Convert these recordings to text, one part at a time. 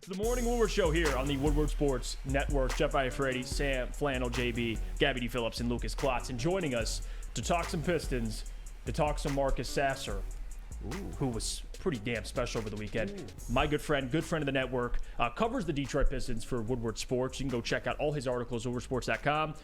The Morning Woodward Show here on the Woodward Sports Network. Jeff Iafredi, Sam Flannel, JB, Gabby D. Phillips, and Lucas Klotz. And joining us to talk some Pistons, to talk some Marcus Sasser, who was pretty damn special over the weekend. My good friend of the network, covers the Detroit Pistons for Woodward Sports. You can go check out all his articles at woodwardsports.com.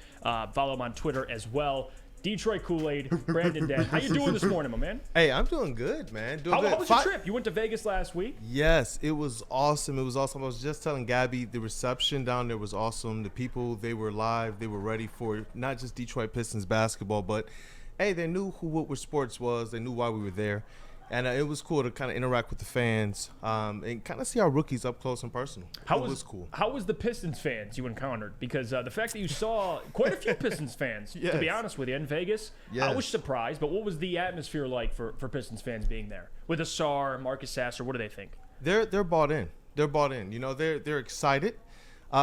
Follow him on Twitter as well. Detroit Kool-Aid, Brandon Dent. How you doing this morning, my man? Hey, I'm doing good, man. How was your trip? You went to Vegas last week? Yes, it was awesome. I was just telling Gabby, the reception down there was awesome. The people, they were live. They were ready for not just Detroit Pistons basketball, but, hey, they knew who Woodward Sports was. They knew why we were there. And it was cool to kind of interact with the fans and kind of see our rookies up close and personal. It was cool. How was the Pistons fans you encountered? Because the fact that you saw quite a few Pistons fans, Yes. to be honest with you, in Vegas, Yes. I was surprised. But what was the atmosphere like for Pistons fans being there? With Asar, Marcus Sasser, what do they think? They're bought in. They're bought in. You know, they're excited.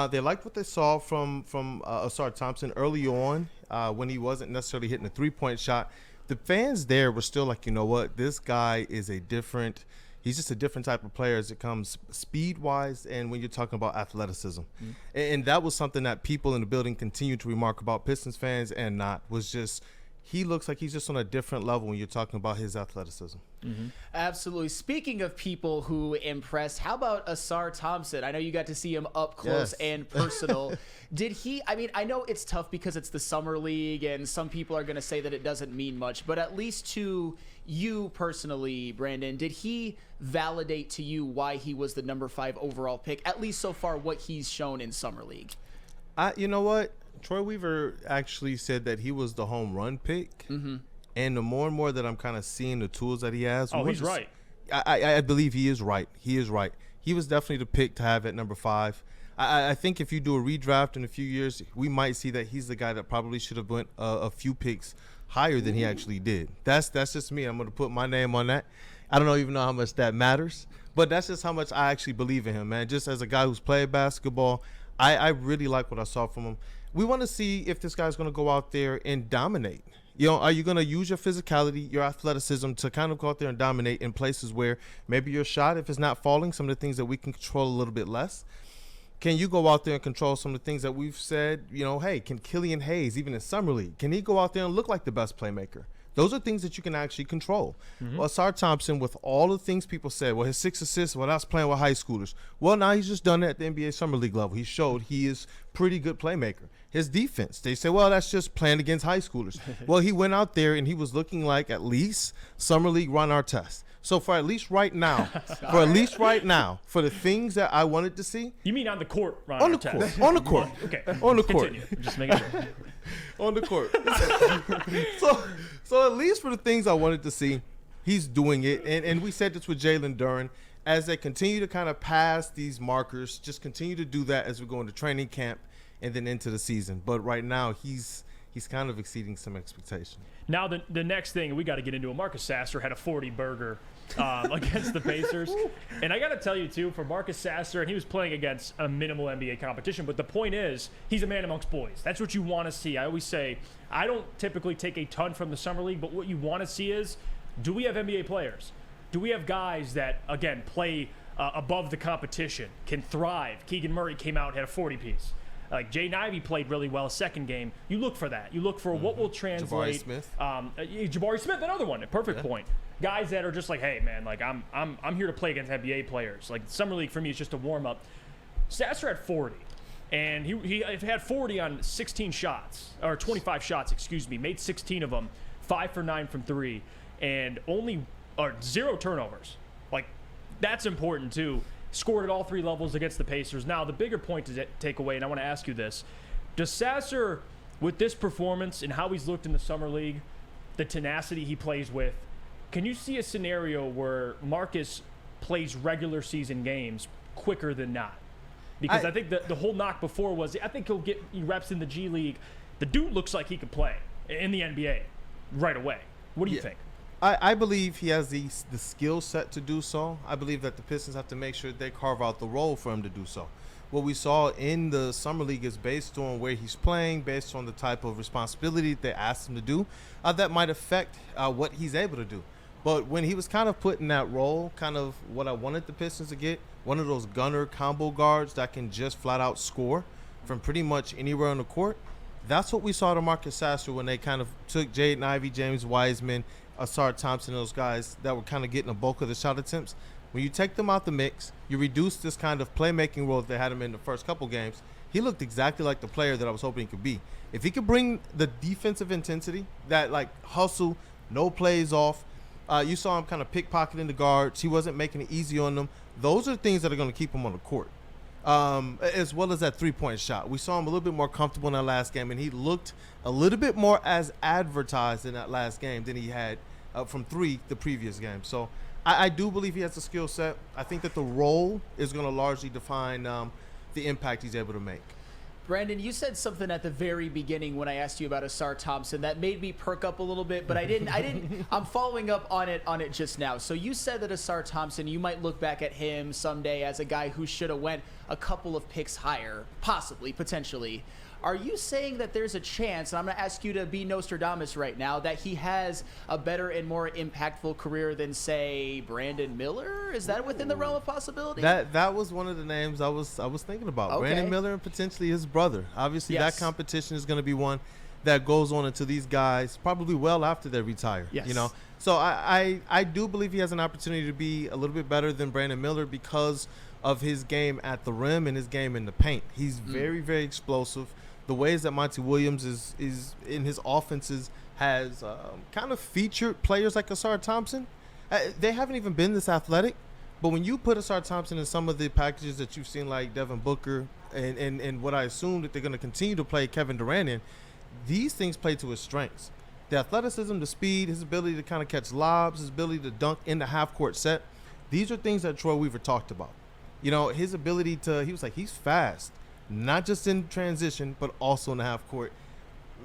They liked what they saw from Asar Thompson early on when he wasn't necessarily hitting a three-point shot. The fans there were still like, you know what, this guy is he's just a different type of player as it comes speed-wise and when you're talking about athleticism. Mm-hmm. And that was something that people in the building continue to remark about Pistons fans and not, was just he looks like he's just on a different level when you're talking about his athleticism. Mm-hmm. Absolutely. Speaking of people who impress, how about Asar Thompson? I know you got to see him up close and personal. Did he, I mean, I know it's tough because it's the summer league and some people are going to say that it doesn't mean much, but at least to you personally, Brandon, did he validate to you why he was the number 5 overall pick, at least so far what he's shown in summer league? You know what? Troy Weaver actually said that he was the home run pick. Mm-hmm. And the more and more that I'm kind of seeing the tools that he has. Oh, he's right. I believe he is right. He is right. He was definitely the pick to have at number 5. I think if you do a redraft in a few years, we might see that he's the guy that probably should have went a few picks higher than he actually did. That's just me. I'm going to put my name on that. I don't even know how much that matters, but that's just how much I actually believe in him, man. Just as a guy who's played basketball, I really like what I saw from him. We want to see if this guy's going to go out there and dominate. You know, are you going to use your physicality, your athleticism to kind of go out there and dominate in places where maybe your shot, if it's not falling, some of the things that we can control a little bit less? Can you go out there and control some of the things that we've said, you know, hey, can Killian Hayes, even in Summer League, can he go out there and look like the best playmaker? Those are things that you can actually control. Mm-hmm. Well, Asar Thompson, with all the things people said, well, his 6 assists, well, that's playing with high schoolers. Well, now he's just done it at the NBA Summer League level. He showed he is pretty good playmaker. His defense, they say, well, that's just playing against high schoolers. Well, he went out there and he was looking like at least Summer League Ron Artest. So for at least right now, for the things that I wanted to see. You mean on the court, Ron? On the court. On the court. Okay. On the court. Continue. Just making sure. On the court. So at least for the things I wanted to see, he's doing it. And we said this with Jalen Duren. As they continue to kind of pass these markers, just continue to do that as we go into training camp and then into the season. But right now, he's kind of exceeding some expectation. Now, the next thing we got to get into it, Marcus Sasser had a 40-burger against the Pacers. And I got to tell you, too, for Marcus Sasser, and he was playing against a minimal NBA competition, but the point is he's a man amongst boys. That's what you want to see. I always say I don't typically take a ton from the Summer League, but what you want to see is, do we have NBA players? Do we have guys that, again, play above the competition, can thrive? Keegan Murray came out and had a 40-piece. Like Jay Ivey played really well second game. You look for that. You look for what will translate. Jabari Smith. Jabari Smith, another one. A perfect point. Guys that are just like, hey man, like I'm here to play against NBA players. Like Summer League for me is just a warm up. Sasser had 40, and he had 40 on 16 shots or 25 shots, excuse me. Made 16 of them, 5 for 9 from 3, and only 0 turnovers. Like that's important too. Scored at all 3 levels against the Pacers. Now, the bigger point to take away, and I want to ask you this. Does Sasser, with this performance and how he's looked in the Summer League, the tenacity he plays with, can you see a scenario where Marcus plays regular season games quicker than not? Because I think the whole knock before was, I think he'll get reps in the G League. The dude looks like he could play in the NBA right away. What do you think? I believe he has the skill set to do so. I believe that the Pistons have to make sure they carve out the role for him to do so. What we saw in the Summer League is based on where he's playing, based on the type of responsibility they asked him to do, that might affect what he's able to do. But when he was kind of put in that role, kind of what I wanted the Pistons to get, one of those gunner combo guards that can just flat out score from pretty much anywhere on the court, that's what we saw to Marcus Sasser when they kind of took Jaden Ivey, James Wiseman, Asar Thompson, those guys that were kind of getting a bulk of the shot attempts. When you take them out the mix, you reduce this kind of playmaking role that they had him in the first couple games. He looked exactly like the player that I was hoping he could be. If he could bring the defensive intensity, that like hustle, no plays off, you saw him kind of pickpocketing the guards. He wasn't making it easy on them. Those are things that are going to keep him on the court, as well as that three-point shot. We saw him a little bit more comfortable in that last game, and he looked a little bit more as advertised in that last game than he had from three the previous game. So I do believe he has a skill set. I think that the role is going to largely define the impact he's able to make. Brandon, you said something at the very beginning when I asked you about Asar Thompson that made me perk up a little bit, but I didn't. I'm following up on it just now. So you said that Asar Thompson, you might look back at him someday as a guy who should have went a couple of picks higher, possibly, potentially. Are you saying that there's a chance, and I'm going to ask you to be Nostradamus right now, that he has a better and more impactful career than, say, Brandon Miller? Is that within the realm of possibility? That was one of the names I was thinking about. Okay. Brandon Miller and potentially his brother. Obviously, yes. That competition is going to be one that goes on until these guys probably well after they retire. Yes. You know, so I do believe he has an opportunity to be a little bit better than Brandon Miller because of his game at the rim and his game in the paint. He's very, very explosive. The ways that Monty Williams is in his offenses has kind of featured players like Asar Thompson. They haven't even been this athletic, but when you put Asar Thompson in some of the packages that you've seen like Devin Booker and what I assume that they're going to continue to play Kevin Durant in, these things play to his strengths. The athleticism, the speed, his ability to kind of catch lobs, his ability to dunk in the half-court set, these are things that Troy Weaver talked about. You know, his ability to – he was like, he's fast. Not just in transition, but also in the half court.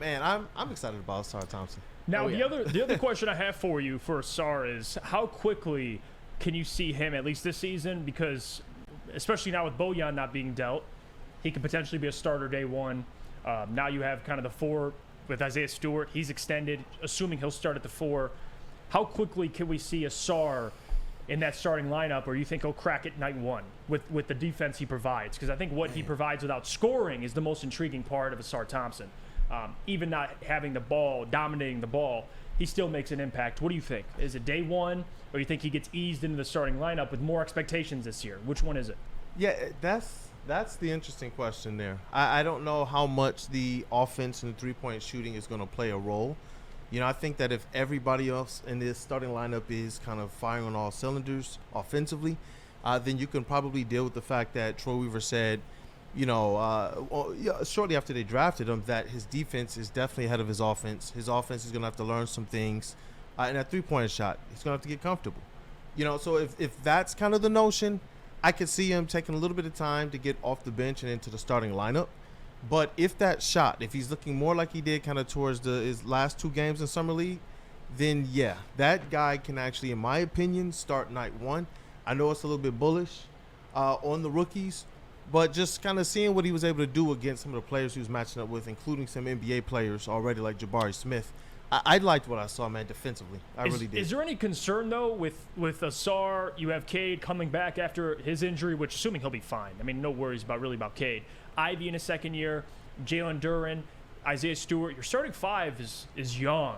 Man, I'm excited about Asar Thompson. Now, the other question I have for you for Asar is how quickly can you see him, at least this season? Because especially now with Bojan not being dealt, he could potentially be a starter day one. Now you have kind of the four with Isaiah Stewart. He's extended, assuming he'll start at the four. How quickly can we see Asar in that starting lineup, or you think he'll crack it night one with the defense he provides? Because I think what he provides without scoring is the most intriguing part of Asar Thompson. Even not having the ball, dominating the ball, he still makes an impact. What do you think? Is it day one, or do you think he gets eased into the starting lineup with more expectations this year? Which one is it? Yeah, that's the interesting question there. I don't know how much the offense and the three-point shooting is going to play a role. You know, I think that if everybody else in this starting lineup is kind of firing on all cylinders offensively, then you can probably deal with the fact that Troy Weaver said, you know, shortly after they drafted him, that his defense is definitely ahead of his offense. His offense is going to have to learn some things. And that three-point shot, he's going to have to get comfortable. You know, so if that's kind of the notion, I could see him taking a little bit of time to get off the bench and into the starting lineup. But if that shot, if he's looking more like he did kind of towards his last two games in Summer League, then yeah, that guy can actually, in my opinion, start night one. I know it's a little bit bullish on the rookies, but just kind of seeing what he was able to do against some of the players he was matching up with, including some NBA players already like Jabari Smith, I liked what I saw, man, defensively. I really did. Is there any concern, though, with Asar? You have Cade coming back after his injury, which assuming he'll be fine. I mean, no worries about Cade. Ivy in his second year, Jalen Duren, Isaiah Stewart. Your starting five is young,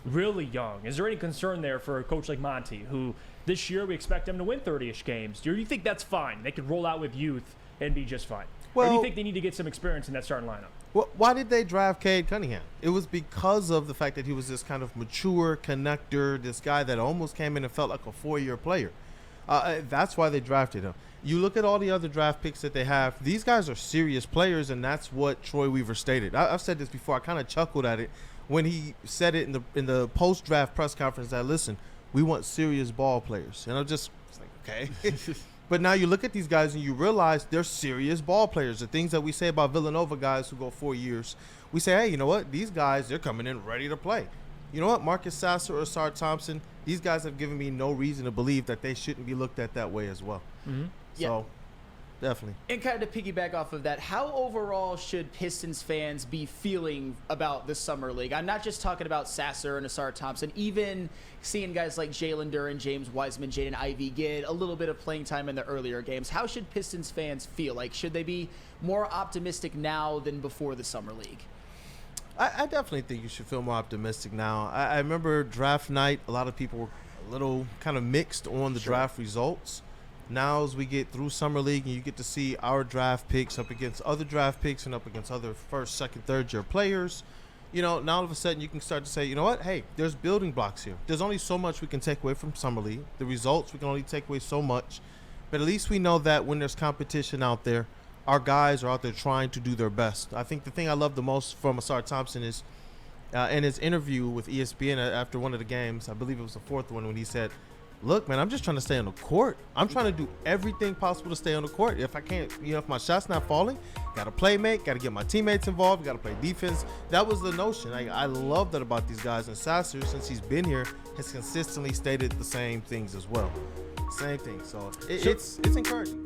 really young. Is there any concern there for a coach like Monty, who this year we expect them to win 30-ish games? Do you think that's fine? They could roll out with youth and be just fine? Or do you think they need to get some experience in that starting lineup? Well, why did they draft Cade Cunningham? It was because of the fact that he was this kind of mature connector, this guy that almost came in and felt like a four-year player. That's why they drafted him. You look at all the other draft picks that they have, these guys are serious players, and that's what Troy Weaver stated. I've said this before. I kind of chuckled at it when he said it in the post-draft press conference that, listen, we want serious ball players. And I'm just like, okay. But now you look at these guys and you realize they're serious ball players. The things that we say about Villanova guys who go 4 years, we say, hey, you know what? These guys, they're coming in ready to play. You know what? Marcus Sasser or Asar Thompson, these guys have given me no reason to believe that they shouldn't be looked at that way as well. Mm-hmm. So, definitely. And kind of to piggyback off of that, how overall should Pistons fans be feeling about the Summer League? I'm not just talking about Sasser and Asar Thompson, even seeing guys like Jalen Duren, James Wiseman, Jaden Ivey get a little bit of playing time in the earlier games. How should Pistons fans feel? Like, should they be more optimistic now than before the Summer League? I definitely think you should feel more optimistic now. I remember draft night, a lot of people were a little kind of mixed on the draft results. Now as we get through Summer League and you get to see our draft picks up against other draft picks and up against other first, second, third year players, now all of a sudden you can start to say, you know what, hey, there's building blocks here. There's only so much we can take away from Summer League. The results, we can only take away so much. But at least we know that when there's competition out there, our guys are out there trying to do their best. I think the thing I love the most from Asar Thompson is in his interview with ESPN after one of the games, I believe it was the fourth one, when he said, look, man, I'm just trying to stay on the court. I'm trying to do everything possible to stay on the court. If I can't, if my shot's not falling, got to play make, got to get my teammates involved, got to play defense. That was the notion. I love that about these guys. And Sasser, since he's been here, has consistently stated the same things as well. Same thing. So it's encouraging.